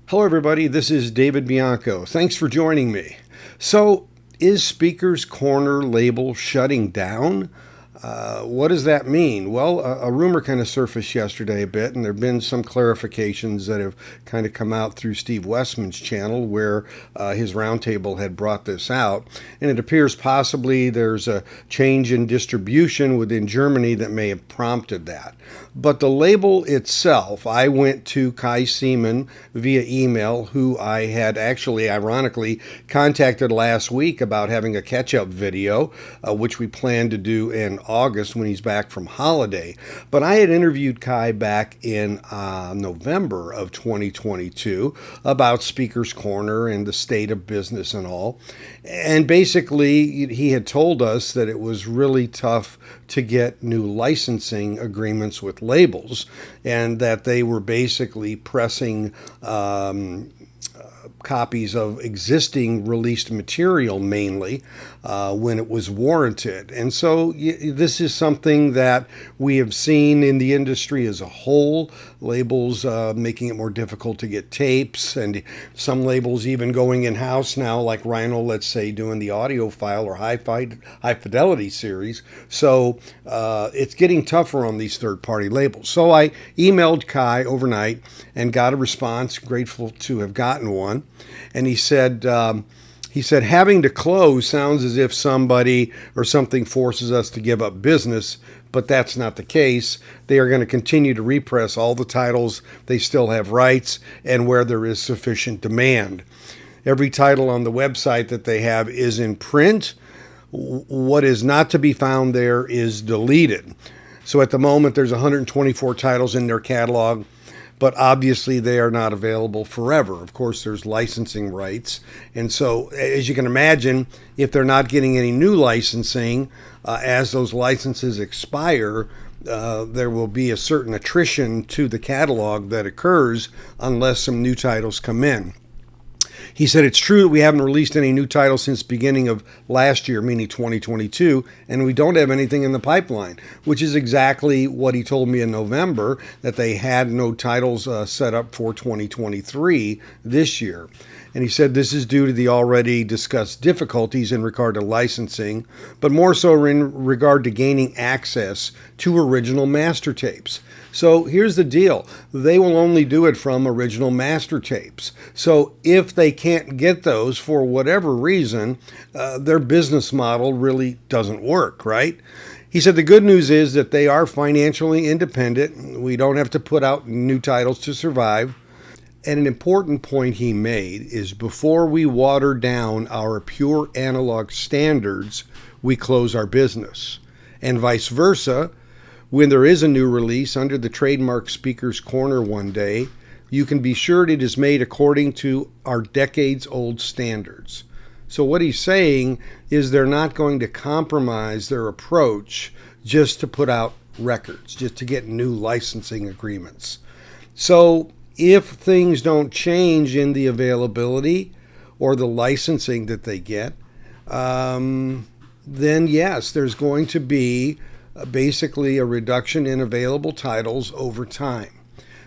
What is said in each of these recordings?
Hello, everybody. This is David Bianco. Thanks for joining me. So, is Speaker's Corner label shutting down? What does that mean? Well, a rumor kind of surfaced yesterday a bit, and there have been some clarifications that have kind of come out through Steve Westman's channel where his roundtable had brought this out. And it appears possibly there's a change in distribution within Germany that may have prompted that. But the label itself, I went to Kai Seemann via email, who I had actually, ironically, contacted last week about having a catch-up video, which we plan to do in August when he's back from holiday. But I had interviewed Kai back in November of 2022 about Speaker's Corner and the state of business and all. And basically, he had told us that it was really tough to get new licensing agreements with labels, and that they were basically pressing copies of existing released material mainly when it was warranted. And so this is something that we have seen in the industry as a whole. Labels making it more difficult to get tapes, and some labels even going in-house now, like Rhino, let's say, doing the audiophile or high fidelity series. So it's getting tougher on these third-party labels. So I emailed Kai overnight and got a response, grateful to have gotten one. And he said, having to close sounds as if somebody or something forces us to give up business, but that's not the case. They are going to continue to repress all the titles they still have rights and where there is sufficient demand. Every title on the website that they have is in print. What is not to be found there is deleted. So at the moment, there's 124 titles in their catalog, but obviously they are not available forever. Of course, there's licensing rights. And so, as you can imagine, if they're not getting any new licensing, as those licenses expire, there will be a certain attrition to the catalog that occurs unless some new titles come in. He said, it's true that we haven't released any new titles since beginning of last year, meaning 2022, and we don't have anything in the pipeline, which is exactly what he told me in November, that they had no titles set up for 2023 this year. And he said this is due to the already discussed difficulties in regard to licensing, but more so in regard to gaining access to original master tapes. So here's the deal. They will only do it from original master tapes. So if they can't get those for whatever reason, their business model really doesn't work, right? He said the good news is that they are financially independent. We don't have to put out new titles to survive. And an important point he made is before we water down our pure analog standards, we close our business. And vice versa, when there is a new release under the trademark Speaker's Corner one day, you can be sure it is made according to our decades-old standards. So what he's saying is they're not going to compromise their approach just to put out records, just to get new licensing agreements. So if things don't change in the availability or the licensing that they get, then yes, there's going to be basically a reduction in available titles over time.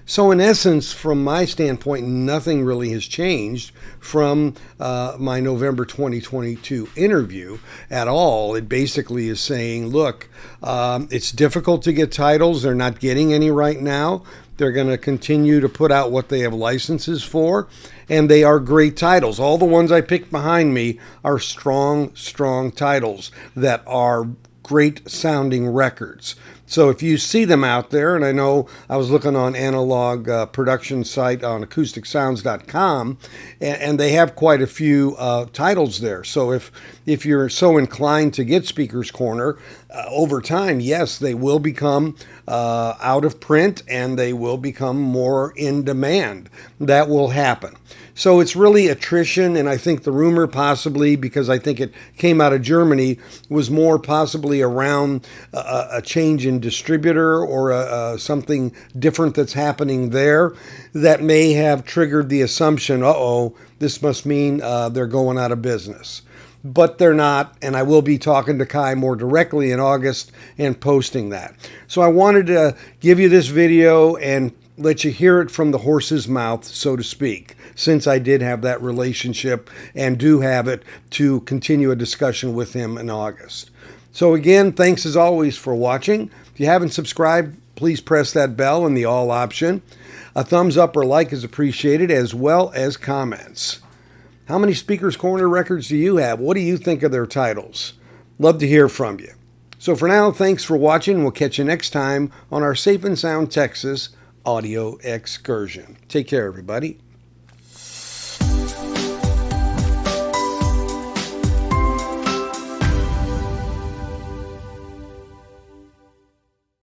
So in essence, from my standpoint, nothing really has changed from my November 2022 interview at all. It basically is saying, look, it's difficult to get titles. They're not getting any right now. They're going to continue to put out what they have licenses for, and they are great titles. All the ones I picked behind me are strong titles that are great sounding records. So if you see them out there, and I know I was looking on analog production site on acousticsounds.com, and they have quite a few titles there. So if you're so inclined to get Speaker's Corner, over time, yes, they will become out of print and they will become more in demand. That will happen. So it's really attrition, and I think the rumor possibly, because I think it came out of Germany, was more possibly around a change in distributor or something different that's happening there that may have triggered the assumption, this must mean they're going out of business. But they're not, and I will be talking to Kai more directly in August and posting that. So I wanted to give you this video and let you hear it from the horse's mouth, so to speak, since I did have that relationship and do have it to continue a discussion with him in August. So again, thanks as always for watching. If you haven't subscribed, please press that bell and the all option. A thumbs up or like is appreciated, as well as comments. How many Speaker's Corner records do you have? What do you think of their titles? Love to hear from you. So for now, thanks for watching. We'll catch you next time on our Safe and Sound Texas audio excursion. Take care, everybody.